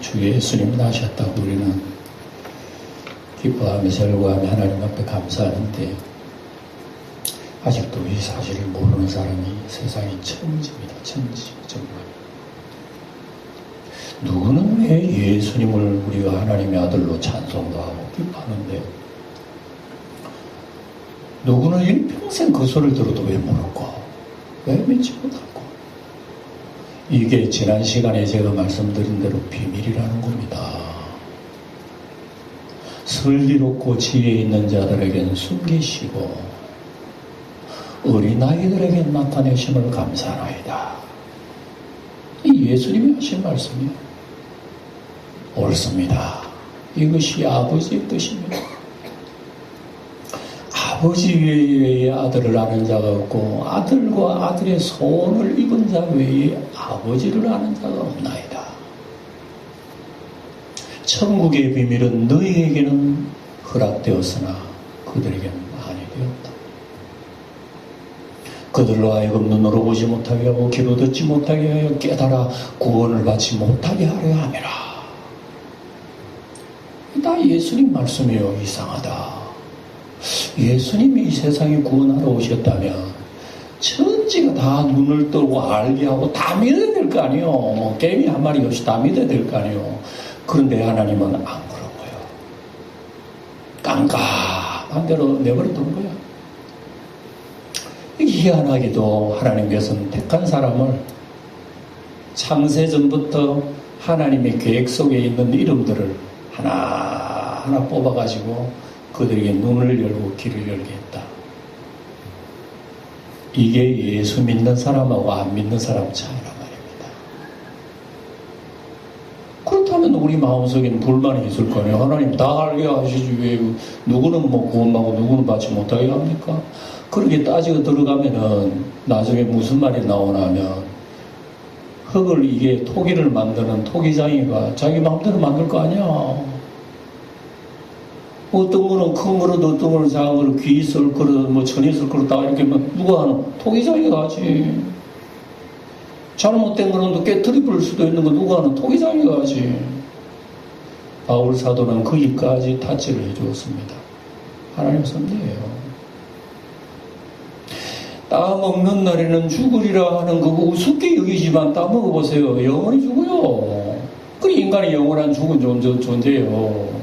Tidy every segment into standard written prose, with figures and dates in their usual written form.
주 예수님이 나셨다고 우리는 기뻐하며 절구하며 하나님 앞에 감사하는데 아직도 이 사실을 모르는 사람이 세상에 천지입니다. 천지 정말. 누구는 왜 예수님을 우리가 하나님의 아들로 찬송도 하고 기뻐하는데 누구는 일평생 그 소리를 들어도 왜 모를까? 왜 믿지 못할까? 이게 지난 시간에 제가 말씀드린 대로 비밀이라는 겁니다. 슬기롭고 지혜 있는 자들에게는 숨기시고 어린아이들에게 나타내심을 감사하나이다. 이 예수님이 하신 말씀이에요. 옳습니다. 이것이 아버지의 뜻입니다. 아버지 외에 아들을 아는 자가 없고 아들과 아들의 소원을 입은 자 외에 아버지를 아는 자가 없나이다. 천국의 비밀은 너희에게는 허락되었으나 그들에게는 아니 되었다. 그들로 하여금 눈으로 보지 못하게 하고 귀로 듣지 못하게 하여 깨달아 구원을 받지 못하게 하려 함이라. 다 예수님 말씀이에요. 이상하다. 예수님이 이 세상에 구원하러 오셨다면 천지가 다 눈을 뜨고 알게 하고 다 믿어야 될 거 아니에요. 뭐 개미 한 마리 없이 다 믿어야 될 거 아니에요. 그런데 하나님은 안 그런 거예요. 깜깜한 대로 내버려둔 거야. 희한하게도 하나님께서는 택한 사람을 창세전부터 하나님의 계획 속에 있는 이름들을 하나하나 뽑아가지고 그들에게 눈을 열고 귀를 열게 했다. 이게 예수 믿는 사람하고 안 믿는 사람 차이란 말입니다. 그렇다면 우리 마음속에는 불만이 있을 거 아니에요. 하나님 다 알게 하시지 왜 누구는 뭐 구원받고 누구는 받지 못하게 합니까? 그렇게 따지고 들어가면은 나중에 무슨 말이 나오나 하면 흙을 이게 토기를 만드는 토기장이가 자기 마음대로 만들 거 아니야. 어떤 거는 큰 거로 어떤 거는 작은 거로 귀 있을 거로 뭐 천 있을 거로 다 이렇게 뭐 누가 하는 토기장이가 하지. 잘못된 거는 또 깨트리 부를 수도 있는 거 누가 하는 토기장이가 하지. 바울 사도는 거기까지 타치를 해주었습니다. 하나님 섭리예요. 따먹는 날에는 죽으리라 하는 그거 우습게 여기지만 따먹어보세요. 영원히 죽어요. 그 인간이 영원한 죽은 존재예요.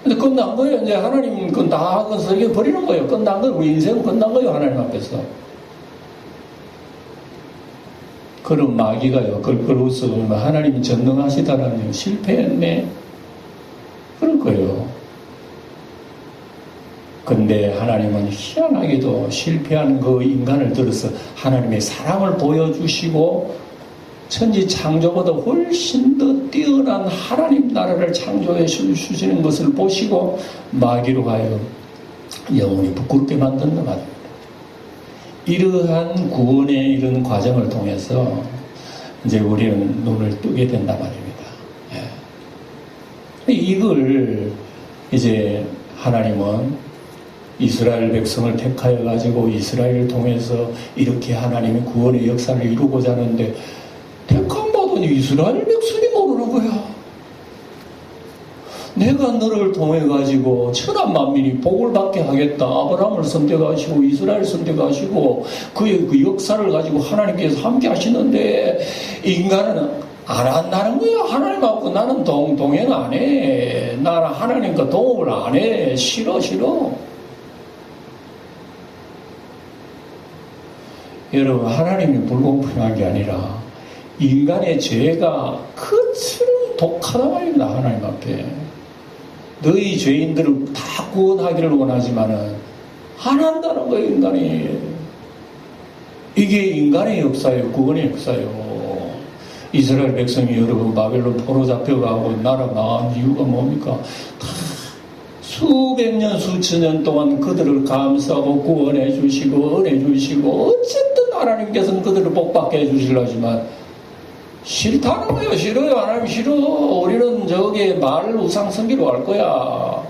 근데 끝난 거예요. 이제 하나님 그건 다 설계 버리는 거예요. 끝난 거예요. 우리 인생은 끝난 거예요. 하나님 앞에서. 그런 마귀가요. 그걸 웃어보면 하나님이 전능하시다라는 실패했네. 그럴 거예요. 근데 하나님은 희한하게도 실패한 그 인간을 들어서 하나님의 사랑을 보여주시고 천지 창조보다 훨씬 더 뛰어난 하나님 나라를 창조해 주시는 것을 보시고 마귀로 하여 영원히 부끄럽게 만든다 말입니다. 이러한 구원의 이런 과정을 통해서 이제 우리는 눈을 뜨게 된단 말입니다. 이걸 이제 하나님은 이스라엘 백성을 택하여 가지고 이스라엘을 통해서 이렇게 하나님의 구원의 역사를 이루고자 하는데 택함 받은 이스라엘 백성이 모르는 거야. 내가 너를 통해 가지고 천한 만민이 복을 받게 하겠다. 아브라함을 선택하시고 이스라엘 선택하시고 그의 그 역사를 가지고 하나님께서 함께 하시는데 인간은 안 한다는 거야. 하나님하고 나는 동행 안 해. 나는 하나님과 동업을 안 해. 싫어. 여러분, 하나님이 불공평한 게 아니라 인간의 죄가 그처럼 독하다 말입니다. 하나님 앞에. 너희 죄인들을 다 구원하기를 원하지만은 안 한다는 거예요. 인간이. 이게 인간의 역사예요. 구원의 역사예요. 이스라엘 백성이 여러분 바벨론 포로 잡혀가고 나라 망한 이유가 뭡니까? 수백 년 수천 년 동안 그들을 감싸고 구원해 주시고 은혜 주시고 어쨌든 하나님께서는 그들을 복받게 해 주시려지만 싫다는 거예요. 싫어요. 하나님 싫어. 우리는 저기 말 우상 섬기러 갈 거야.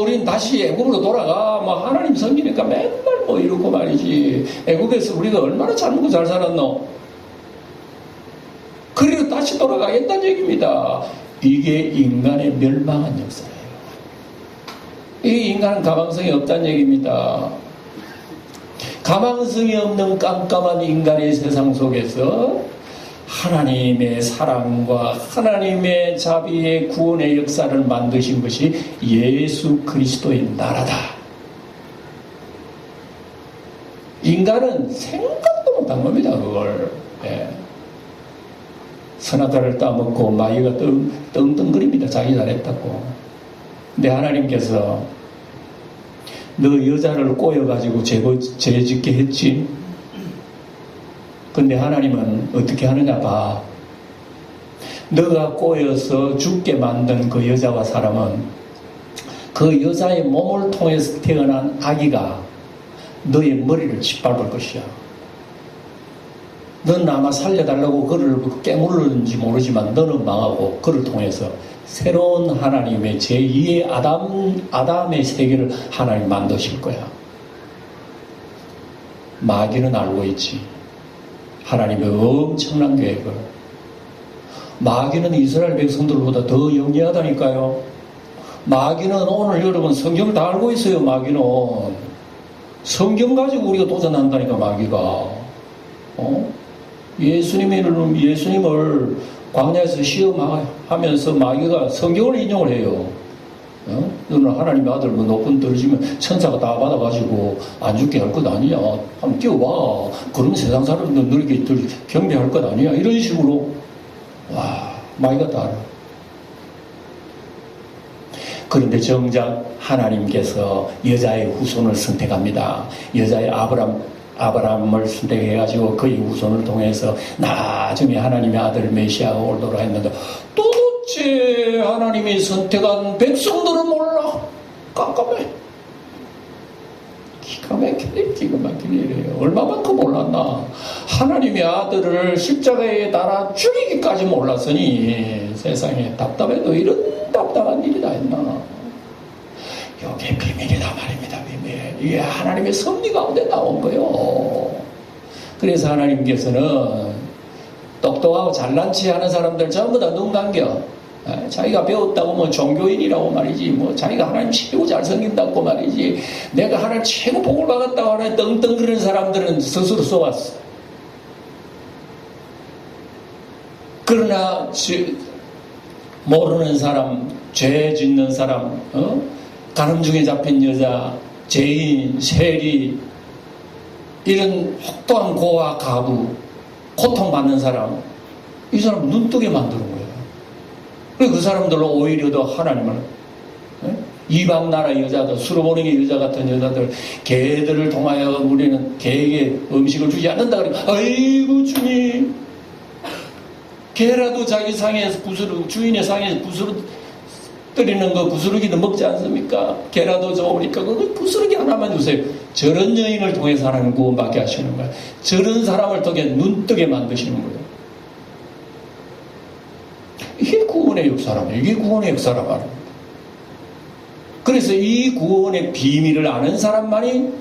우린 다시 애굽으로 돌아가. 하나님 섬기니까 맨날 이러고 말이지. 애굽에서 우리가 얼마나 잘 먹고 잘 살았노? 그리고 다시 다시 돌아가겠다는 얘기입니다. 이게 인간의 멸망한 역사예요. 이 인간은 가망성이 없다는 얘기입니다. 가망성이 없는 깜깜한 인간의 세상 속에서 하나님의 사랑과 하나님의 자비의 구원의 역사를 만드신 것이 예수 그리스도의 나라다. 인간은 생각도 못한 겁니다. 그걸. 예. 선악과를 따먹고 마귀가 떵떵거립니다. 자기 잘했다고. 근데 하나님께서 너 여자를 꼬여가지고 죄 짓게 했지. 근데 하나님은 어떻게 하느냐 봐. 너가 꼬여서 죽게 만든 그 여자와 사람은 그 여자의 몸을 통해서 태어난 아기가 너의 머리를 짓밟을 것이야. 넌 아마 살려달라고 그를 깨물는지 모르지만 너는 망하고 그를 통해서 새로운 하나님의 제2의 아담의 세계를 하나님 만드실 거야. 마귀는 알고 있지. 하나님의 엄청난 계획을. 마귀는 이스라엘 백성들보다 더 영리하다니까요. 마귀는 오늘 여러분 성경을 다 알고 있어요. 마귀는 성경 가지고 우리가 도전한다니까. 마귀가 예수님을 광야에서 시험하면서 마귀가 성경을 인용을 해요. 너는 하나님의 아들 뭐 높은 떨어지면 천사가 다 받아가지고 안 죽게 할 것 아니냐. 한번 뛰어봐. 그러면 세상 사람들 너에게 경배할 것 아니냐. 이런 식으로. 와, 마귀가 다 알아. 그런데 정작 하나님께서 여자의 후손을 선택합니다. 여자의 아브라함을 선택해가지고 그의 후손을 통해서 나중에 하나님의 아들 메시아가 오도록 했는데 도대체 하나님이 선택한 백성들은 몰라. 깜깜해. 기가 막히네 이래요. 얼마만큼 몰랐나. 하나님의 아들을 십자가에 달아 죽이기까지 몰랐으니 세상에 답답해도 이런 답답한 일이 다 했나. 이게 비밀이다 말입니다. 비밀. 이게 하나님의 섭리 가운데 나온 거예요. 그래서 하나님께서는 똑똑하고 잘난 체 하는 사람들 전부 다 눈 감겨. 자기가 배웠다고 뭐 종교인이라고 말이지, 뭐 자기가 하나님 최고 잘생긴다고 말이지, 내가 하나님 최고 복을 받았다고 하나님 떵떵거리는 사람들은 스스로 쏘았어. 그러나 모르는 사람, 죄 짓는 사람, 가늠 중에 잡힌 여자, 죄인, 세리, 이런 혹독한 고아, 가부, 고통받는 사람, 이 사람 눈뜨게 만드는 거예요. 그래서 그 사람들로 오히려 더 하나님을, 이방 나라 여자들, 수로보링의 여자 같은 여자들, 개들을 통하여 우리는 개에게 음식을 주지 않는다. 그러니까, 아이고, 주님, 개라도 자기 상에서 주인의 상에서 부스러 뜨리는 거 부스러기도 먹지 않습니까? 개라도 좋으니까 그 부스러기 하나만 주세요. 저런 여인을 통해서 하나님 구원받게 하시는 거예요. 저런 사람을 통해 눈뜨게 만드시는 거예요. 이게 구원의 역사라면, 이게 구원의 역사라 말입니다. 그래서 이 구원의 비밀을 아는 사람만이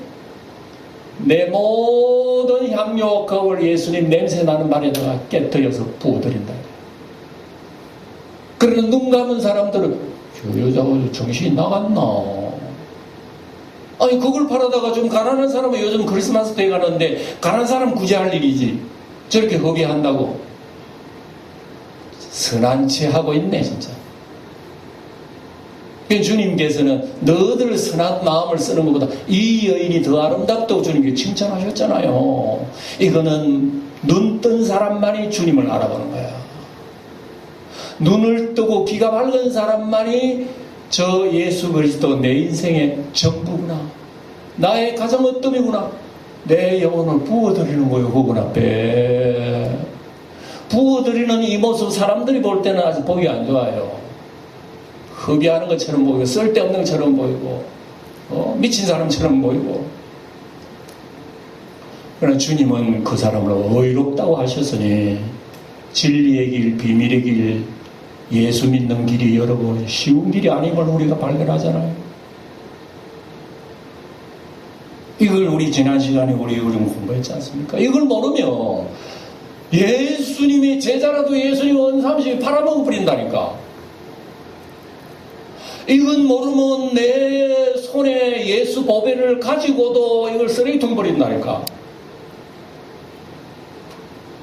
내 모든 향료컵을 예수님 냄새 나는 발에다가 깨뜨려서 부어드린다. 그러나 눈 감은 사람들은 저 여자가 정신이 나갔나? 아니 그걸 팔아다가 좀 가난한 사람은 요즘 크리스마스 때 가는데 가난한 사람 구제할 일이지. 저렇게 허비한다고. 선한 채 하고 있네 진짜. 주님께서는 너들 선한 마음을 쓰는 것보다 이 여인이 더 아름답다고 주님께 칭찬하셨잖아요. 이거는 눈 뜬 사람만이 주님을 알아보는 거야. 눈을 뜨고 귀가 밝은 사람만이 저 예수 그리스도 내 인생의 전부구나. 나의 가장 어뜸이구나. 내 영혼을 부어드리는 거예요. 그분 앞에. 부어드리는 이 모습 사람들이 볼 때는 아주 보기 안 좋아요. 허비하는 것처럼 보이고 쓸데없는 것처럼 보이고 미친 사람처럼 보이고. 그러나 주님은 그 사람을 의롭다고 하셨으니 진리의 길, 비밀의 길, 예수 믿는 길이 여러분 쉬운 길이 아님을 우리가 발견하잖아요. 이걸 우리 지난 시간에 우리 공부했지 않습니까? 이걸 모르면 예수님의 제자라도 예수님 원삼십이 팔아먹어 버린다니까. 이건 모르면 내 손에 예수 보배를 가지고도 이걸 쓰레기통 버린다니까.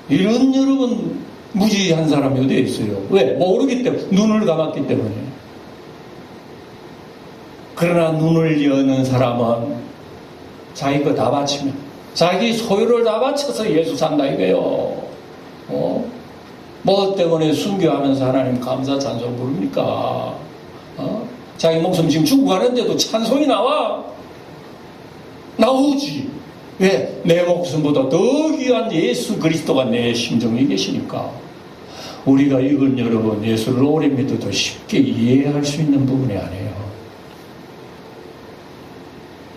이런 여러분 무지한 사람이 어디에 있어요? 왜? 모르기 때문에. 눈을 감았기 때문에. 그러나 눈을 여는 사람은 자기 거 다 바치면, 자기 소유를 다 바쳐서 예수 산다 이거요. 뭐 때문에 순교하면서 하나님 감사 찬송 부릅니까? 자기 목숨 지금 죽어가는데도 찬송이 나오지. 왜? 내 목숨보다 더 귀한 예수 그리스도가 내 심정에 계시니까. 우리가 이건 여러분 예수를 오래 믿어도 쉽게 이해할 수 있는 부분이 아니에요.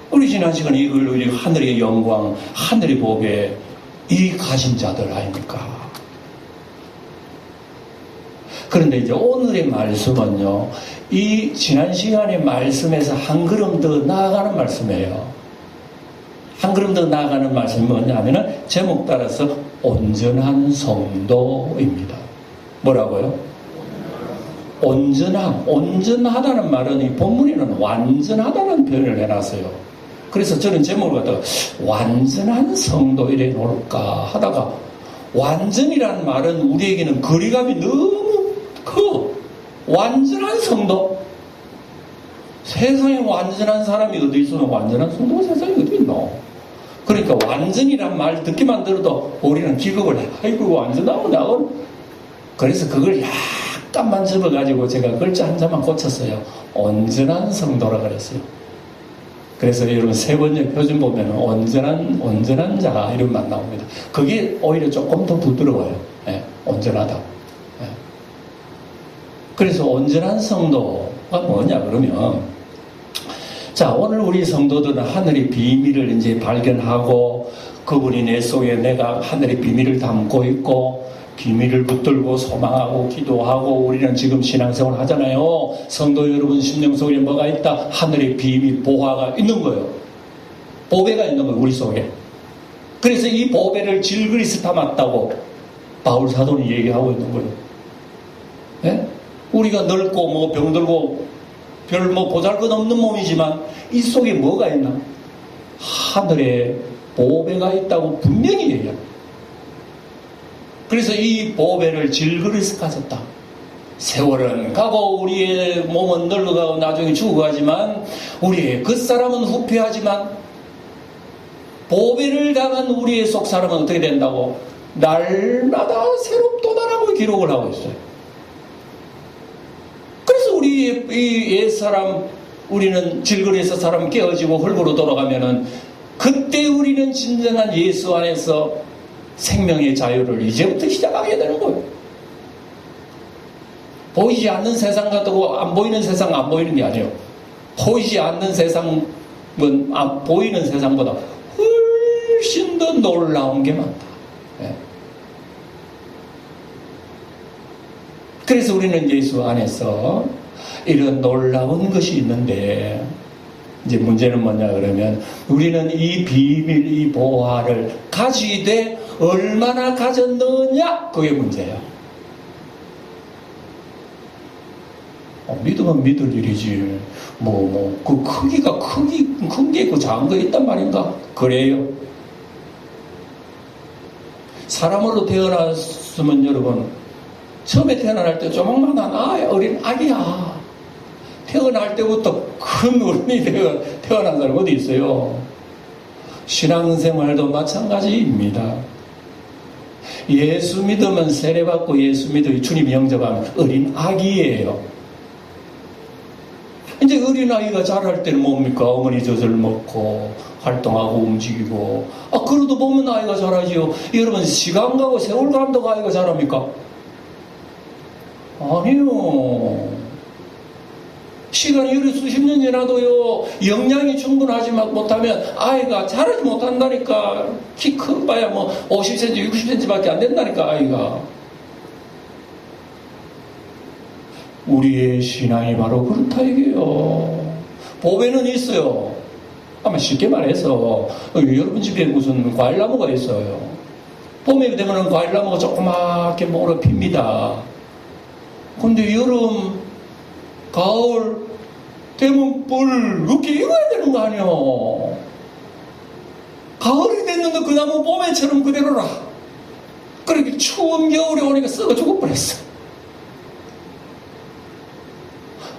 우리 지난 시간에 이걸 우리 하늘의 영광, 하늘의 복에 이 가진 자들 아닙니까? 그런데 이제 오늘의 말씀은요, 이 지난 시간의 말씀에서 한 걸음 더 나아가는 말씀이에요. 한 걸음 더 나아가는 말씀이 뭐냐면은 제목 따라서 온전한 성도입니다. 뭐라고요? 온전하다는 말은 이 본문에는 완전하다는 표현을 해놨어요. 그래서 저는 제목을 갖다가 완전한 성도 이래 놓을까 하다가, 완전이라는 말은 우리에게는 거리감이 너무 커. 완전한 성도? 세상에 완전한 사람이 어디 있어? 완전한 성도가 세상에 어디 있노? 그러니까 완전이란 말 듣기만 들어도 우리는 기겁을 해. 아이고 완전하고 나온. 그래서 그걸 약간만 접어가지고 제가 글자 한 자만 고쳤어요. 온전한 성도라 그랬어요. 그래서 여러분 세 번째 표준 보면 온전한 자 이름만 나옵니다. 그게 오히려 조금 더 부드러워요. 예, 온전하다. 예. 그래서 온전한 성도가 뭐냐 그러면, 자, 오늘 우리 성도들은 하늘의 비밀을 이제 발견하고, 그분이 내 속에 내가 하늘의 비밀을 담고 있고, 비밀을 붙들고 소망하고 기도하고 우리는 지금 신앙생활 하잖아요. 성도 여러분 심령 속에 뭐가 있다? 하늘의 비밀, 보화가 있는 거예요. 보배가 있는 거예요, 우리 속에. 그래서 이 보배를 질그리스 담았다고 바울 사도는 얘기하고 있는 거예요. 네? 우리가 늙고 뭐 병들고 별 뭐 보잘것없는 몸이지만 이 속에 뭐가 있나? 하늘에 보배가 있다고 분명히 얘기합니다. 그래서 이 보배를 질그리스 가졌다. 세월은 가고 우리의 몸은 늙어가고 나중에 죽어가지만 우리의 겉사람은 후패하지만 보배를 당한 우리의 속사람은 어떻게 된다고? 날마다 새롭도다라고 기록을 하고 있어요. 그래서 우리 이 옛사람, 우리는 질그리스 사람 깨어지고 흙으로 돌아가면은 그때 우리는 진정한 예수 안에서 생명의 자유를 이제부터 시작하게 되는 거예요. 보이지 않는 세상 같고 안 보이는 세상 안 보이는 게 아니에요. 보이지 않는 세상은 보이는 세상보다 훨씬 더 놀라운 게 많다. 네. 그래서 우리는 예수 안에서 이런 놀라운 것이 있는데, 이제 문제는 뭐냐 그러면 우리는 이 비밀, 이 보화를 가지되 얼마나 가졌느냐, 그게 문제야. 믿으면 믿을 일이지. 그 크기가 큰 게 있고 작은 거 있단 말인가? 그래요. 사람으로 태어났으면 여러분, 처음에 태어날 때 조망만한 어린 아기야. 태어날 때부터 큰 어른이 태어난 사람 어디 있어요? 신앙생활도 마찬가지입니다. 예수 믿으면 세례받고 예수 믿어 주님 영접하면 어린 아기예요. 이제 어린 아이가 자랄 때는 뭡니까? 어머니 젖을 먹고 활동하고 움직이고, 그러도 보면 아이가 자라지요. 여러분 시간 가고 세월 간다고 아이가 자랍니까? 아니요. 시간이 여러 수십 년 지나도요, 영양이 충분하지 못하면 아이가 자라지 못한다니까. 키 커봐야 50cm, 60cm 밖에 안 된다니까, 아이가. 우리의 신앙이 바로 그렇다, 이게요. 보배는 있어요. 아마 쉽게 말해서, 여러분 집에 무슨 과일나무가 있어요. 봄에 되면 과일나무가 조그맣게 모로 핍니다. 근데 여름, 가을 되면 뻘겋게 익어야 되는 거 아니요. 가을이 됐는데 그 나무 봄에처럼 그대로라. 그렇게 추운 겨울이 오니까 썩어 죽어버렸어.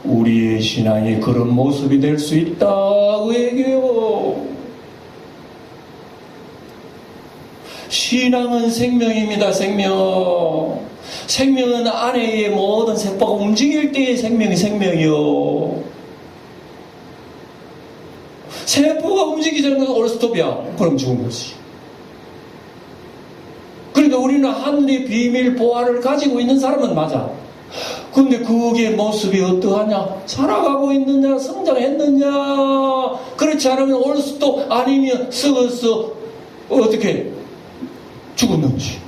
우리의 신앙이 그런 모습이 될 수 있다고 얘기해요. 신앙은 생명입니다. 생명. 생명은 안에의 모든 세포가 움직일 때의 생명이 생명이요. 세포가 움직이지 않는 건 올스톱이야. 그럼 죽은 거지. 그러니까 우리는 하늘의 비밀 보화를 가지고 있는 사람은 맞아. 근데 그게 모습이 어떠하냐? 살아가고 있느냐? 성장했느냐? 그렇지 않으면 올스톱 아니면 썩어서 어떻게 죽었는지.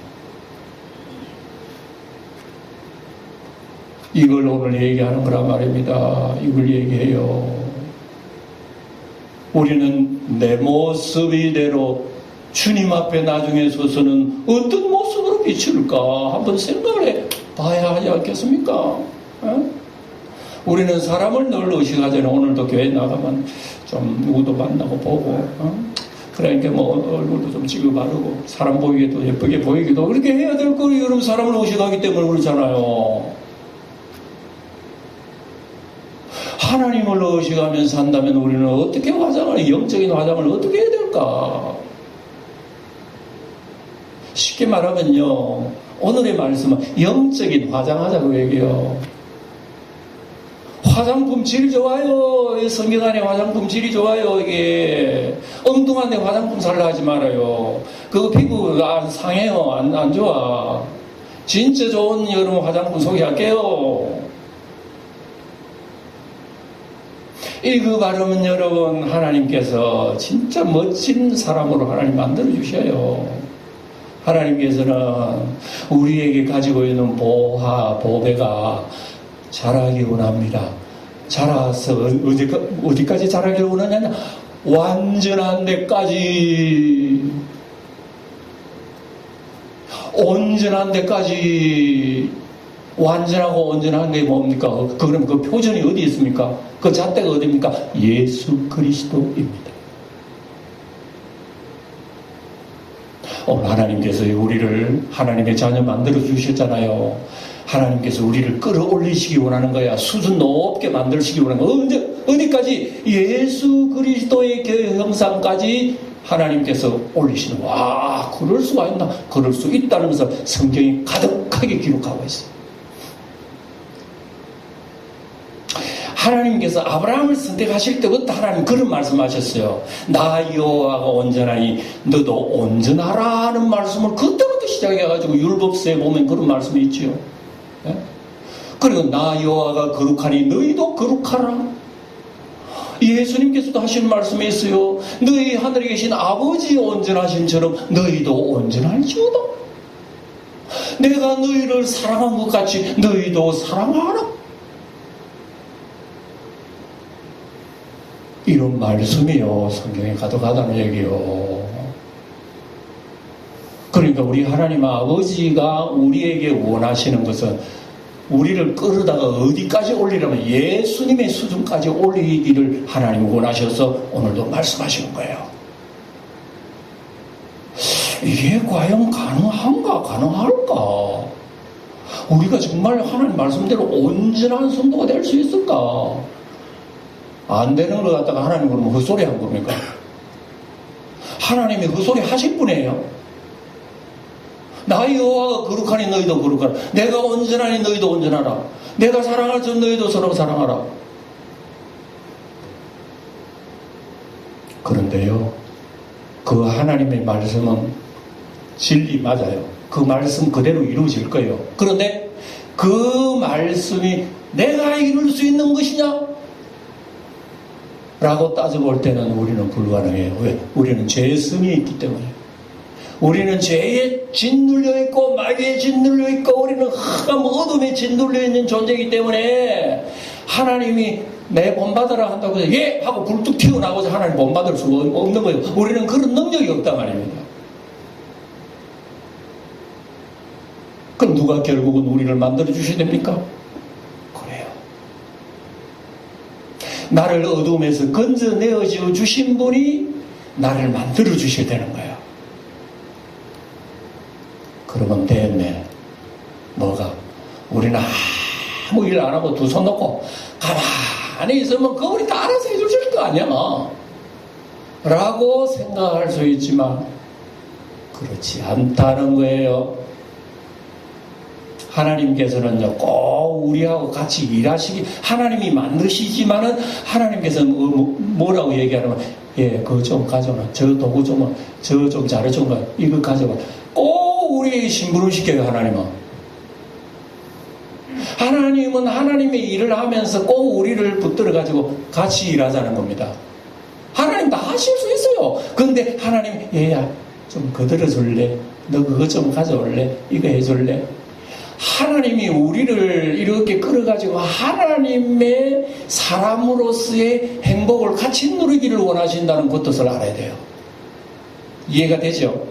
이걸 오늘 얘기하는 거란 말입니다. 이걸 얘기해요. 우리는 내 모습 이대로 주님 앞에 나중에 서서는 어떤 모습으로 비출까 한번 생각을 해 봐야 하지 않겠습니까? 우리는 사람을 늘 의식하잖아요. 오늘도 교회 나가면 좀 누구도 만나고 보고 그러니까 뭐 얼굴도 좀 찍어 바르고 사람 보이기도 예쁘게 보이기도 그렇게 해야 될 거예요. 여러분 사람을 의식하기 때문에 그렇잖아요. 하나님을 의식하면서 산다면 우리는 어떻게 화장을, 영적인 화장을 어떻게 해야 될까? 쉽게 말하면요, 오늘의 말씀은 영적인 화장하자고 얘기해요. 화장품 질 좋아요. 성경 안에 화장품 질이 좋아요. 이게 엉뚱한데 화장품 살라 하지 말아요. 그거 피부가 안 상해요. 안 좋아. 진짜 좋은 여러분 화장품 소개할게요. 이거 바르면 여러분 하나님께서 진짜 멋진 사람으로 하나님 만들어 주셔요. 하나님께서는 우리에게 가지고 있는 보화, 보배가 자라기 원합니다. 자라서 어디까지 자라기를 원하냐? 완전한 데까지, 온전한 데까지. 완전하고 온전한 게 뭡니까? 그럼 그 표준이 어디 있습니까? 그 잣대가 어디입니까? 예수 그리스도입니다. 오늘 하나님께서 우리를 하나님의 자녀 만들어 주셨잖아요. 하나님께서 우리를 끌어올리시기 원하는 거야. 수준 높게 만들시기 원하는 거야. 어디까지? 예수 그리스도의 형상까지 하나님께서 올리시는 거야. 와, 그럴 수가 있나? 그럴 수 있다는 것을 성경이 가득하게 기록하고 있어요. 하나님께서 아브라함을 선택하실 때부터 하나님 그런 말씀하셨어요. 나 여호와가 온전하니 너도 온전하라는 말씀을 그때부터 시작해가지고 율법서에 보면 그런 말씀이 있지요. 네? 그리고 나 여호와가 거룩하니 너희도 거룩하라. 예수님께서도 하신 말씀이 있어요. 너희 하늘에 계신 아버지 온전하신처럼 너희도 온전할지어다. 내가 너희를 사랑한 것 같이 너희도 사랑하라. 이런 말씀이요, 성경에 가득하다는 얘기요. 그러니까 우리 하나님 아버지가 우리에게 원하시는 것은 우리를 끌어다가 어디까지 올리려면 예수님의 수준까지 올리기를 하나님이 원하셔서 오늘도 말씀하시는 거예요. 이게 과연 가능한가? 가능할까? 우리가 정말 하나님 말씀대로 온전한 성도가 될 수 있을까? 안 되는 걸 갖다가 하나님 그러면 헛소리 한 겁니까? 하나님이 헛소리 하실 분이에요. 나 여호와가 거룩하니 너희도 거룩하라. 내가 온전하니 너희도 온전하라. 내가 사랑할 줄 너희도 서로 사랑하라. 그런데요, 그 하나님의 말씀은 진리 맞아요. 그 말씀 그대로 이루어질 거예요. 그런데 그 말씀이 내가 이룰 수 있는 것이냐? 라고 따져볼 때는 우리는 불가능해요. 왜? 우리는 죄의 성이 있기 때문에. 우리는 죄에 짓눌려 있고 마귀에 짓눌려 있고 우리는 어둠에 짓눌려 있는 존재이기 때문에 하나님이 내 본받으라 한다고 해서 예! 하고 불뚝 튀어나오자 하나님 본받을 수가 없는 거예요. 우리는 그런 능력이 없단 말입니다. 그럼 누가 결국은 우리를 만들어 주셔야 됩니까? 그래요. 나를 어둠에서 건져내어 주신 분이 나를 만들어 주셔야 되는 거예요. 그러면 됐네. 뭐가? 우리는 아무 일 안 하고 두 손 놓고 가만히 있으면 그분이 다 알아서 해주실 거 아니야. 라고 생각할 수 있지만 그렇지 않다는 거예요. 하나님께서는요, 꼭 우리하고 같이 일하시기, 하나님이 만드시지만은 하나님께서는 뭐라고 얘기하냐면, 예, 그거 좀 가져와. 저 도구 좀, 저 좀 자료 좀, 이거 가져와. 꼭 우리에게 심부름 시켜요, 하나님은. 하나님은 하나님의 일을 하면서 꼭 우리를 붙들어가지고 같이 일하자는 겁니다. 하나님 다 하실 수 있어요. 그런데 하나님, 얘야, 좀 거들어줄래? 너 그거 좀 가져올래? 이거 해줄래? 하나님이 우리를 이렇게 끌어가지고 하나님의 사람으로서의 행복을 같이 누리기를 원하신다는 그 뜻을 알아야 돼요. 이해가 되죠?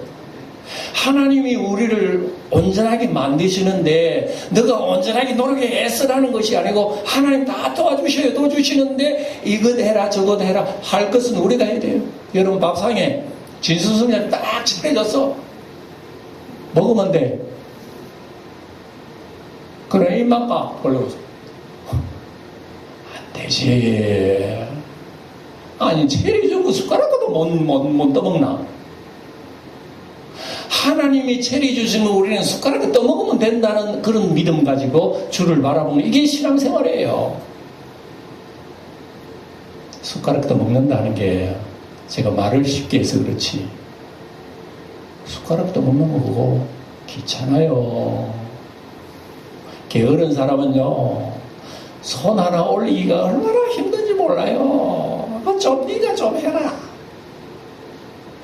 하나님이 우리를 온전하게 만드시는데 너가 온전하게 노력해 애쓰라는 것이 아니고 하나님 다 도와주셔요. 도와주시는데 이것 해라 저것 해라 할 것은 우리가 해야 돼요. 여러분 밥상에 진수성찬 딱 차려졌어. 먹으면 돼. 그래 입만 까 걸려서 안 되지. 아니 체리주고 숟가락도 못 떠먹나? 하나님이 체리 주시면 우리는 숟가락을 떠먹으면 된다는 그런 믿음 가지고 주를 바라보는 이게 신앙생활이에요. 숟가락 떠먹는다는 게 제가 말을 쉽게 해서 그렇지 숟가락 떠먹는 거고 귀찮아요. 게으른 사람은요 손 하나 올리기가 얼마나 힘든지 몰라요. 좀 네가 좀 해라.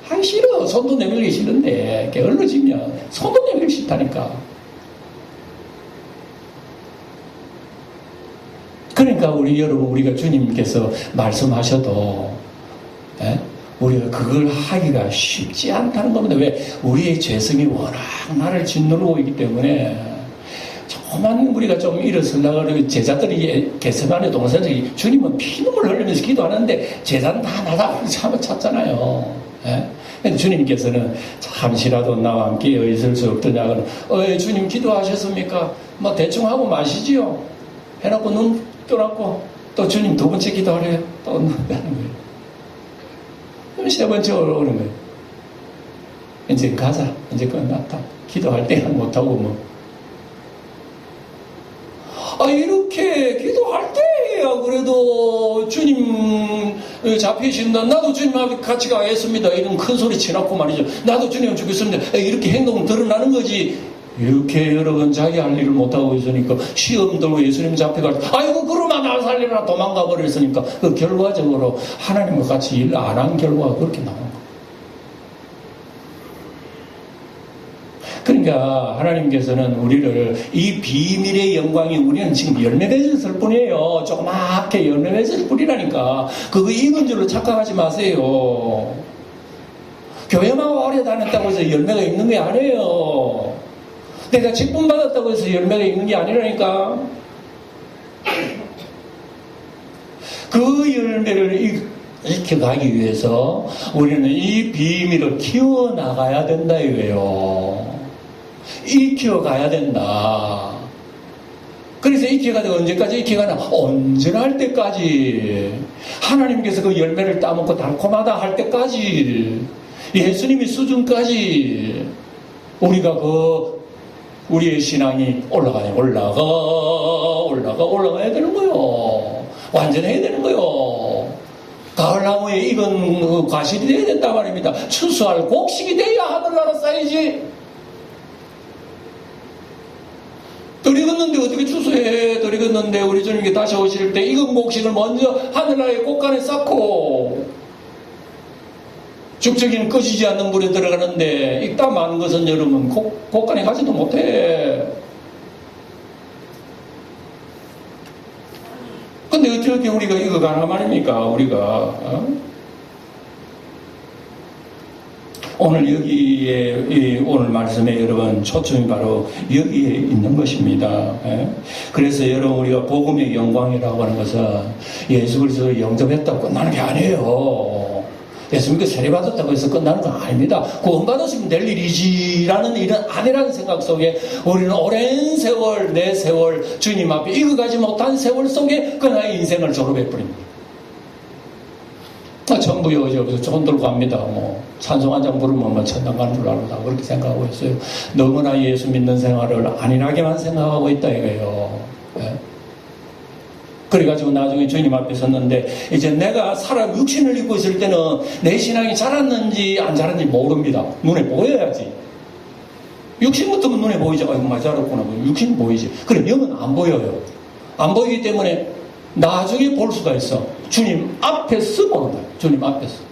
하기 싫어. 손도 내밀기 싫은데 게을러지면 손도 내밀기 싫다니까. 그러니까 우리가 주님께서 말씀하셔도 우리가 그걸 하기가 쉽지 않다는 겁니다. 왜? 우리의 죄성이 워낙 나를 짓누르고 있기 때문에 조금만 우리가 좀 일어서려고 그러고 제자들이 겟세마네 동산에서 주님은 피눈물 흘리면서 기도하는데 제자는 다 나다 찾잖아요. 주님께서는 잠시라도 나와 함께 있을 수 없더냐. 주님 기도하셨습니까? 뭐 대충 하고 마시지요. 해놓고 눈 떠놓고 또 주님 두 번째 기도하래요. 또 눈 떠는 거예요. 그럼 세 번째 오는 거예요. 이제 가자. 이제 끝났다. 기도할 때는 못하고 뭐. 이렇게 기도할 때야 그래도 주님 잡히신다. 나도 주님하고 같이 가겠습니다. 이런 큰 소리 치놓고 말이죠. 나도 주님 죽겠습니다. 이렇게 행동은 드러나는 거지. 이렇게 여러 번 자기 할 일을 못하고 있으니까 시험 들고 예수님 잡혀갈 때 아이고 그러면 나 살리라 도망가 버렸으니까 그 결과적으로 하나님과 같이 일 안 한 결과가 그렇게 나오는 거예요. 그러니까 하나님께서는 우리를 이 비밀의 영광이 우리는 지금 열매 맺었을 뿐이에요. 조그맣게 열매 맺었을 뿐이라니까. 그거 익은 줄로 착각하지 마세요. 교회만 오래 다녔다고 해서 열매가 있는 게 아니에요. 내가 직분 받았다고 해서 열매가 있는 게 아니라니까. 그 열매를 익혀가기 위해서 우리는 이 비밀을 키워나가야 된다 이거예요. 익혀가야 된다. 그래서 익혀가다가 언제까지 익혀가나? 언제나 할 때까지. 하나님께서 그 열매를 따먹고 달콤하다 할 때까지. 예수님의 수준까지 우리가 우리의 신앙이 올라가야 되는 거요. 완전해야 되는 거요. 가을나무에 익은 과실이 돼야 된다 말입니다. 추수할 곡식이 돼야 하늘나라 쌓이지. 덜 익었는데 어떻게 추수해? 덜 익었는데 우리 주님께 다시 오실 때 익은 곡식을 먼저 하늘나라의 꽃간에 쌓고 죽적이는 꺼지지 않는 물에 들어가는데 익다 마는 것은 여러분 꽃간에 가지도 못해. 근데 어떻게 우리가 익어가나 말입니까? 우리가 오늘 여기에 오늘 말씀에 여러분 초점이 바로 여기에 있는 것입니다. 그래서 여러분 우리가 복음의 영광이라고 하는 것은 예수 그리스도를 영접했다고 끝나는 게 아니에요. 예수 믿고 세례받았다고 해서 끝나는 건 아닙니다. 구원받았으면 될 일이지라는 일은 아니라는 생각 속에 우리는 오랜 세월, 내 세월 주님 앞에 이거가지 못한 세월 속에 그 나의 인생을 졸업해버립니다. 전부요, 돈 들고 갑니다. 찬송 한 장 부르면 천당 가는 줄 알고 그렇게 생각하고 있어요. 너무나 예수 믿는 생활을 안일하게만 생각하고 있다 이거예요. 그래가지고 나중에 주님 앞에 섰는데, 이제 내가 사람 육신을 입고 있을 때는 내 신앙이 자랐는지 안 자랐는지 모릅니다. 눈에 보여야지. 육신 같으면 눈에 보이죠. 많이 자랐구나. 육신 보이지. 그럼 영은 안 보여요. 안 보이기 때문에 나중에 볼 수가 있어. 주님 앞에서 보는 거예요. 주님 앞에서.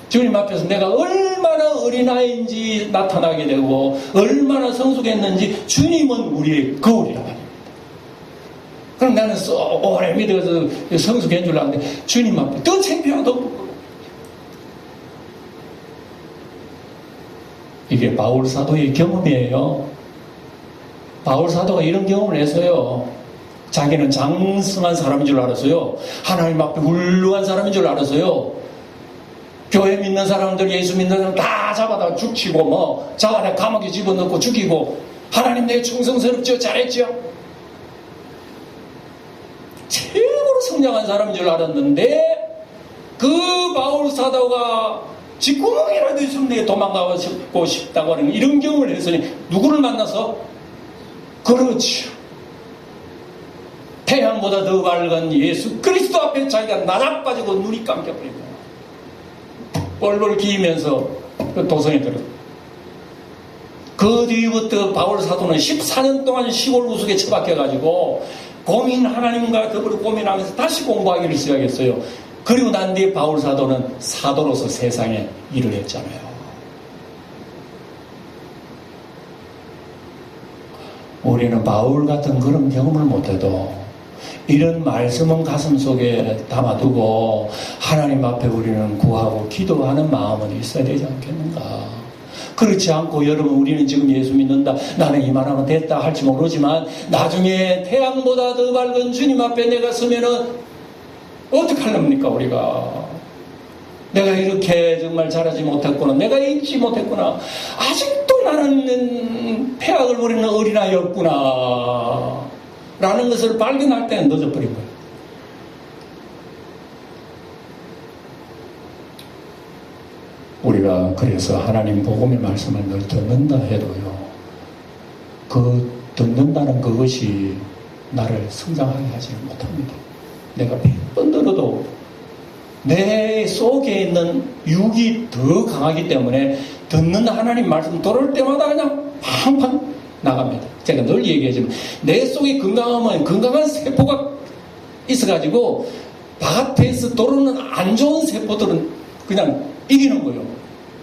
주님 앞에서 내가 얼마나 어린아이인지 나타나게 되고, 얼마나 성숙했는지 주님은 우리의 거울이라 말이에요. 그럼 나는 오래 믿어서 성숙한 줄 알았는데, 주님 앞에 더 창피하도. 이게 바울 사도의 경험이에요. 바울 사도가 이런 경험을 했어요. 자기는 장성한 사람인 줄 알았어요. 하나님 앞에 훌륭한 사람인 줄 알았어요. 교회 믿는 사람들, 예수 믿는 사람 다 잡아다 죽이고 자간에 감옥에 집어넣고 죽이고, 하나님 내 충성스럽죠, 잘했죠. 최고로 성장한 사람인 줄 알았는데, 그 바울 사도가 뒷구멍이라도 있으면 내가 도망가고 싶다고 하는 이런 경험을 했으니 누구를 만나서? 그렇죠. 태양보다 더 밝은 예수 그리스도 앞에 자기가 나자빠지고 눈이 감겨버린 거야. 뻘뻘 기면서 도성에 들어. 그 뒤부터 바울 사도는 14년 동안 시골 우스에 처박혀가지고 하나님과 더불어 고민하면서 다시 공부하기를 시작했어요. 그리고 난 뒤에 바울 사도는 사도로서 세상에 일을 했잖아요. 우리는 바울 같은 그런 경험을 못해도 이런 말씀은 가슴 속에 담아두고 하나님 앞에 우리는 구하고 기도하는 마음은 있어야 되지 않겠는가. 그렇지 않고 여러분, 우리는 지금 예수 믿는다, 나는 이만하면 됐다 할지 모르지만 나중에 태양보다 더 밝은 주님 앞에 내가 서면은 어떻게 하렵니까? 우리가 내가 이렇게 정말 잘하지 못했구나, 내가 잊지 못했구나, 아직도 나는 폐악을 부리는 어린아이였구나 라는 것을 발견할 때는 늦어버린 거예요. 우리가 그래서 하나님 복음의 말씀을 늘 듣는다 해도요, 그 듣는다는 그것이 나를 성장하게 하지 못합니다. 내가 100번 들어도 내 속에 있는 육이 더 강하기 때문에 듣는 하나님 말씀 들을 때마다 그냥 팡팡 나갑니다. 제가 늘 얘기하지만 내 속에 건강하면 건강한 세포가 있어가지고 바깥에서 들어오는 안 좋은 세포들은 그냥 이기는 거예요.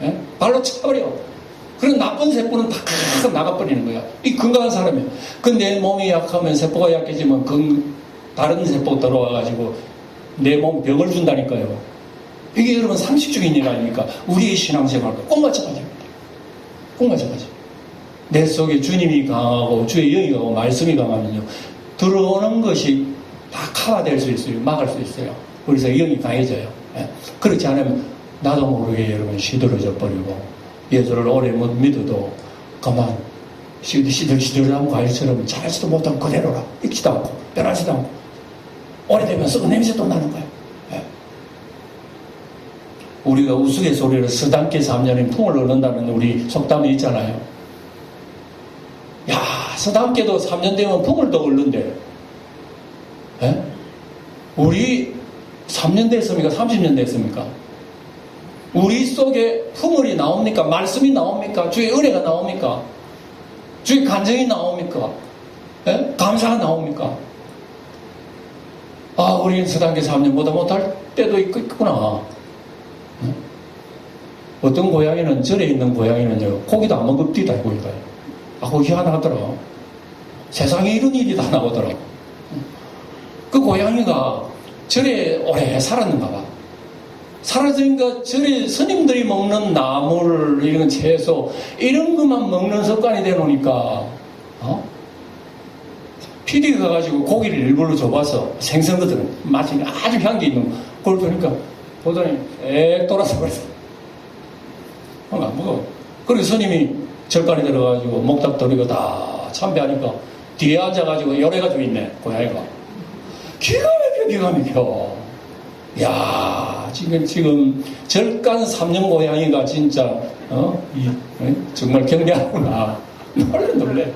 예? 발로 차버려. 그런 나쁜 세포는 다 나가버리는 거야. 이 건강한 사람이에요. 근데 내 몸이 약하면, 세포가 약해지면 다른 세포 들어와가지고 내 몸 병을 준다니까요. 이게 여러분 상식적인 일 아닙니까? 우리의 신앙생활과 꼭 마찬가지입니다. 꼭 마찬가지. 내 속에 주님이 강하고 주의 영이 강하고 말씀이 강하면요, 들어오는 것이 다 카바될 수 있어요. 막을 수 있어요. 그래서 영이 강해져요. 예. 그렇지 않으면 나도 모르게 여러분 시들어져 버리고, 예수를 오래 못 믿어도 가만 시들시들한 과일처럼 잘하지도 못하고 그대로라. 익지도 않고 변하지도 않고 오래되면 썩은 냄새도 나는 거예요. 예. 우리가 우스갯소리로 서당계 3년인 풍을 얻는다는 우리 속담이 있잖아요. 야, 서당계도 3년 되면 풍을 더 얻는데, 예? 우리 3년 됐습니까? 30년 됐습니까? 우리 속에 풍물이 나옵니까? 말씀이 나옵니까? 주의 은혜가 나옵니까? 주의 간증이 나옵니까? 예? 감사가 나옵니까? 아, 우리는 서당계 3년보다 못할 때도 있구나. 예? 어떤 고양이는, 절에 있는 고양이는요, 고기도 안 먹읍디다, 고기가. 아, 그거 희한하더라. 세상에 이런 일이 다 나오더라. 그 고양이가 절에 오래 살았는가 봐. 사라지니까 저리 스님들이 먹는 나물, 이런 채소, 이런 것만 먹는 습관이 되놓으니까, PD가 가가지고 고기를 일부러 줘봐서 생선거든. 마치 아주 향기 있는 거. 그걸 보니까 보더니 돌아서 그랬어. 안 먹어. 그리고 스님이 절간에 들어가지고 목탁 돌리고 다 참배하니까 뒤에 앉아가지고 열애가지고 있네, 고양이가. 기가 막혀. 야, 지금 절간 3년 고양이가 진짜, 정말 경례하구나. 놀래.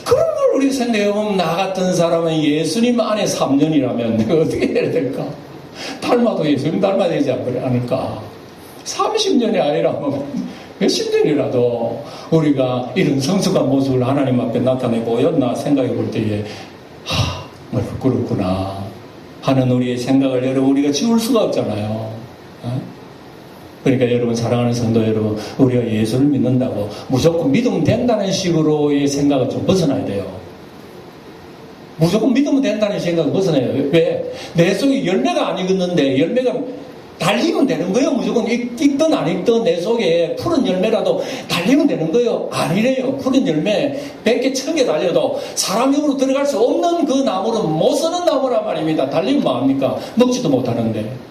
그런 걸 우리 생각해보면 나 같은 사람은 예수님 안에 3년이라면 내가 어떻게 해야 될까? 닮아도 예수님 닮아야 되지 않을까? 30년이 아니라 몇십 년이라도 우리가 이런 성숙한 모습을 하나님 앞에 나타내 보였나 생각해 볼 때에 그렇구나 하는 우리의 생각을 여러분 우리가 지울 수가 없잖아요. 그러니까 여러분, 사랑하는 성도 여러분, 우리가 예수를 믿는다고 무조건 믿으면 된다는 식으로의 생각은 좀 벗어나야 돼요. 무조건 믿으면 된다는 생각은 벗어나야 돼요. 왜? 내 속에 열매가 안 익었는데 열매가 달리면 되는 거예요. 무조건 익든 안 익든 내 속에 푸른 열매라도 달리면 되는 거예요. 아니래요. 푸른 열매 100개 1000개 달려도 사람 입으로 들어갈 수 없는 그 나무는 못 쓰는 나무란 말입니다. 달리면 뭐합니까? 먹지도 못하는데.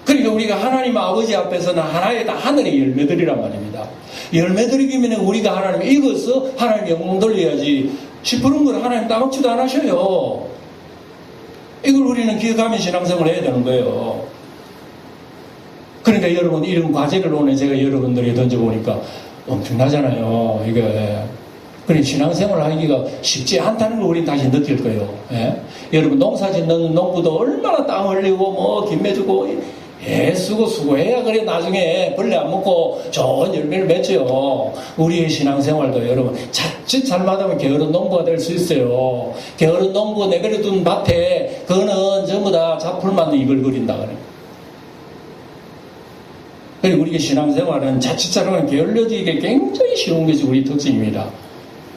그러니까 우리가 하나님 아버지 앞에서는 하나의 다 하늘의 열매들이란 말입니다. 열매들이기면 우리가 하나님 익어서 하나님 영광 돌려야지 시푸른 걸 하나님 따먹지도 안 하셔요. 이걸 우리는 기억하며 신앙생활을 해야 되는 거예요. 그러니까 여러분, 이런 과제를 오늘 제가 여러분들에게 던져보니까 엄청나잖아요. 이게. 그러니 신앙생활을 하기가 쉽지 않다는 걸 우리는 다시 느낄 거예요. 예? 여러분, 농사 짓는 농부도 얼마나 땀 흘리고 김매주고 애쓰고 수고해야 그래 나중에 벌레 안 먹고 좋은 열매를 맺죠. 우리의 신앙생활도 여러분 자칫 잘못하면 게으른 농부가 될 수 있어요. 게으른 농부 내버려둔 밭에 그거는 전부 다 잡풀만 이글거린다 그래. 그리고 우리의 신앙생활은 자칫 잘못하면 게을러지기가 굉장히 쉬운 것이 우리 특징입니다.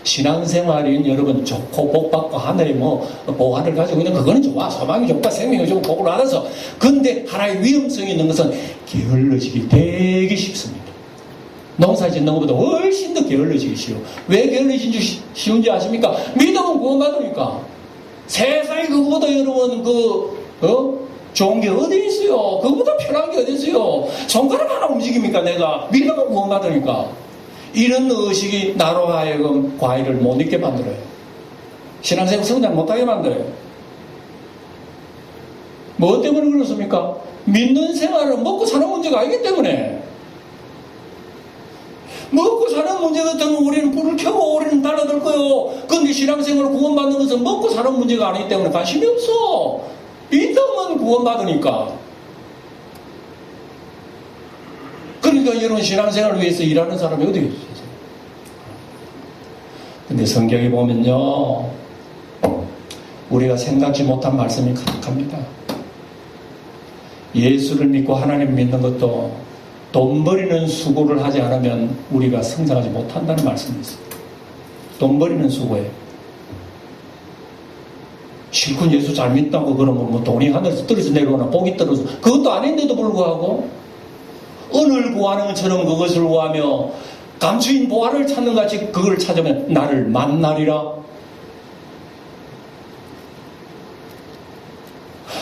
신앙생활인 여러분 좋고 복받고 하늘에 보화를 가지고 있는 그거는 좋아. 소망이 좋고 생명이 좋고 복을 알아서. 근데 하나의 위험성이 있는 것은 게을러지기 되게 쉽습니다. 농사 짓는 것보다 훨씬 더 게을러지기 쉬워. 왜 게을러지기 쉬운지 아십니까? 믿음은 구원받으니까. 세상에 그거보다 여러분 좋은 게 어디 있어요? 그거보다 편한 게 어디 있어요? 손가락 하나 움직입니까 내가? 믿음은 구원받으니까. 이런 의식이 나로 하여금 과일을 못 익게 만들어요. 신앙생활 성장 못하게 만들어요. 뭐 때문에 그렇습니까? 믿는 생활은 먹고 사는 문제가 아니기 때문에. 먹고 사는 문제 같으면 우리는 불을 켜고 우리는 달아들 거예요. 그런데 신앙생활을 구원받는 것은 먹고 사는 문제가 아니기 때문에 관심이 없어. 믿음은 구원받으니까. 그러니까 여러분, 신앙생활을 위해서 일하는 사람이 어디 있어요? 근데 성경에 보면요, 우리가 생각지 못한 말씀이 가득합니다. 예수를 믿고 하나님 믿는 것도 돈 버리는 수고를 하지 않으면 우리가 성장하지 못한다는 말씀이 있어요. 돈 버리는 수고에. 실컷 예수 잘 믿다고 그러면 뭐 돈이 하늘에서 떨어져 내려오나 복이 떨어져. 그것도 아닌데도 불구하고 은을 구하는 것처럼 그것을 구하며 감추인 보화를 찾는 같이 그걸 찾으면 나를 만나리라.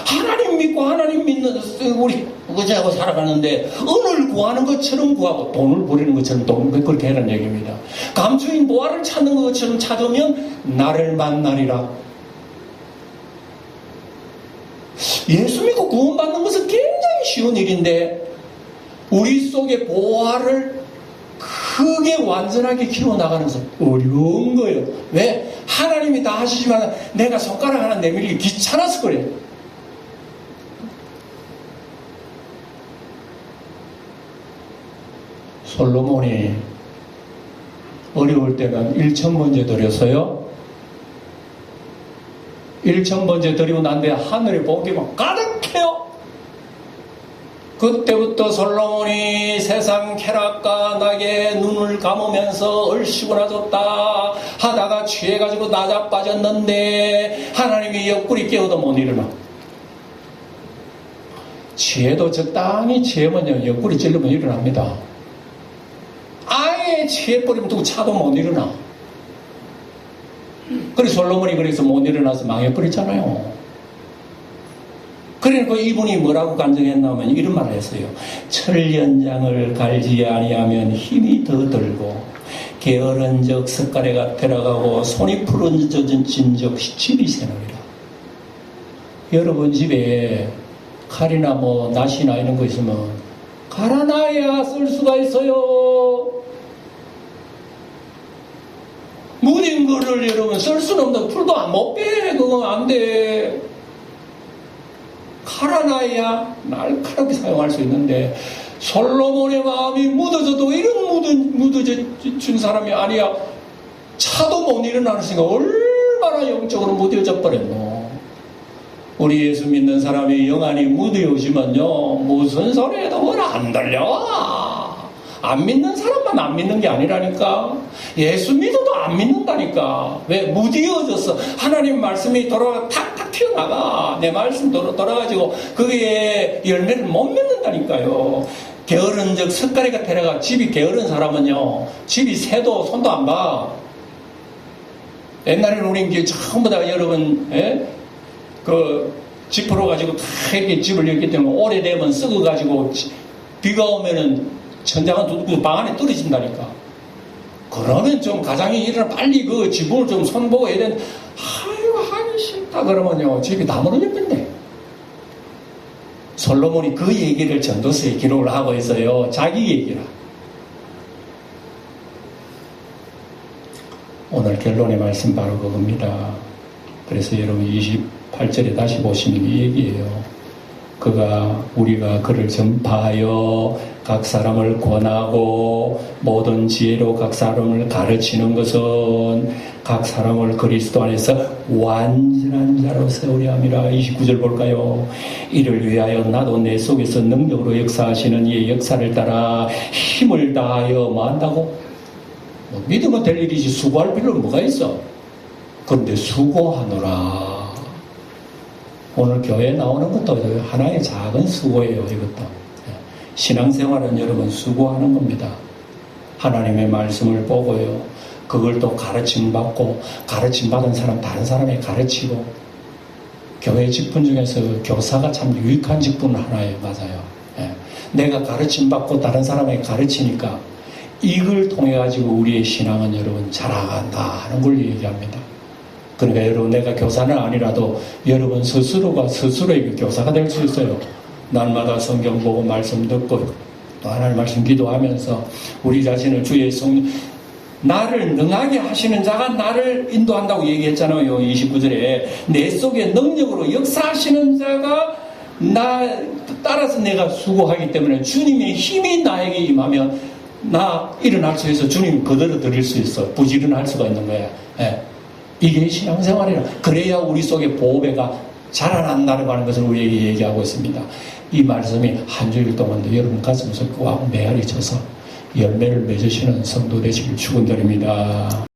하나님 믿고 하나님 믿는 우리 그저하고 살아가는데 은을 구하는 것처럼 구하고 돈을 버리는 것처럼 돈을 그렇게 하라는 얘기입니다. 감추인 보화를 찾는 것처럼 찾으면 나를 만나리라. 예수 믿고 구원받는 것은 굉장히 쉬운 일인데 우리 속에 보화를 크게 완전하게 키워나가는 것은 어려운 거예요. 왜? 하나님이 다 하시지만 내가 손가락 하나 내밀기 귀찮아서 그래요. 솔로몬이 어려울 때는 1000번째 드렸어요. 1000번째 드리고 난 뒤에 하늘의 복이 막 가득해요. 그때부터 솔로몬이 세상 쾌락과 낙에 눈을 감으면서 얼씨구나졌다 하다가 취해가지고 나자빠졌는데 하나님이 옆구리 깨워도 못 일어나. 취해도 적당히 취하면요, 옆구리 찔르면 일어납니다. 아예 취해버리면 누구 차도 못 일어나. 그래서 솔로몬이 그래서 못 일어나서 망해버렸잖아요. 그러니까 이분이 뭐라고 간증했냐면 이런 말을 했어요. 철연장을 갈지 아니하면 힘이 더 들고 게으른 적 석가래가 들어가고 손이 푸른져진 적 집이 새노리라. 여러분 집에 칼이나 뭐 낫이나 이런 거 있으면 갈아놔야 쓸 수가 있어요. 무딘 거를 여러분 쓸 수는 없는데 풀도 못 빼. 그건 안 돼. 갈아놔야 날카롭게 사용할 수 있는데 솔로몬의 마음이 묻어져도 이런 묻어진 사람이 아니야. 차도 못 일어나는 순간 얼마나 영적으로 무뎌져 버렸노. 우리 예수 믿는 사람이 영안이 무뎌지면요 무슨 소리 해도 뭘 안 들려. 안 믿는 사람만 안 믿는 게 아니라니까. 예수 믿어도 안 믿는다니까. 왜? 무디어져서 하나님 말씀이 탁탁 튀어나가. 내 말씀 돌아가지고 그게 열매를 못 맺는다니까요. 게으른 적 석가래가 데려가. 집이 게으른 사람은요 집이 새도 손도 안 봐. 옛날에는 우리 이제 전부 다 여러분 집 풀어가지고 다 이렇게 집을 열기 때문에 오래되면 썩어가지고 비가 오면은 천장은 두고 방 안에 떨어진다니까. 그러면 좀 가장이 일어나 빨리 그 지붕을 좀 손보고 해야 되는데, 아이고, 하기 싫다 그러면요, 집이 다 무너졌던데. 솔로몬이 그 얘기를 전도서에 기록을 하고 있어요. 자기 얘기라. 오늘 결론의 말씀 바로 그겁니다. 그래서 여러분 28절에 다시 보시면 이 얘기예요. 우리가 그를 전파하여 각 사람을 권하고 모든 지혜로 각 사람을 가르치는 것은 각 사람을 그리스도 안에서 완전한 자로 세우려 함이라. 29절 볼까요? 이를 위하여 나도 내 속에서 능력으로 역사하시는 이의 역사를 따라 힘을 다하여 뭐 한다고? 믿으면 될 일이지 수고할 필요는 뭐가 있어? 그런데 수고하노라. 오늘 교회에 나오는 것도 하나의 작은 수고예요. 이것도 신앙생활은 여러분 수고하는 겁니다. 하나님의 말씀을 보고요, 그걸 또 가르침받고 가르침받은 사람 다른 사람에 가르치고. 교회 직분 중에서 교사가 참 유익한 직분 하나예요. 맞아요. 내가 가르침받고 다른 사람에 가르치니까 이걸 통해 가지고 우리의 신앙은 여러분 자라간다 하는 걸 얘기합니다. 그러니까 여러분, 내가 교사는 아니라도 여러분 스스로가 스스로에게 교사가 될 수 있어요. 날마다 성경 보고 말씀 듣고 또 하나님 말씀 기도하면서 우리 자신을 주의 나를 능하게 하시는 자가 나를 인도한다고 얘기했잖아요. 29절에 내 속에 능력으로 역사하시는 자가 따라서 내가 수고하기 때문에 주님의 힘이 나에게 임하면 나 일어날 수 있어. 주님 그대로 드릴 수 있어. 부지런할 수가 있는 거야. 이게 신앙생활이라. 그래야 우리 속에 보배가 자라난다고 하는 것을 우리에게 얘기하고 있습니다. 이 말씀이 한 주일 동안도 여러분 가슴속에 꽉 메아리 쳐서 열매를 맺으시는 성도 되시길 축원드립니다.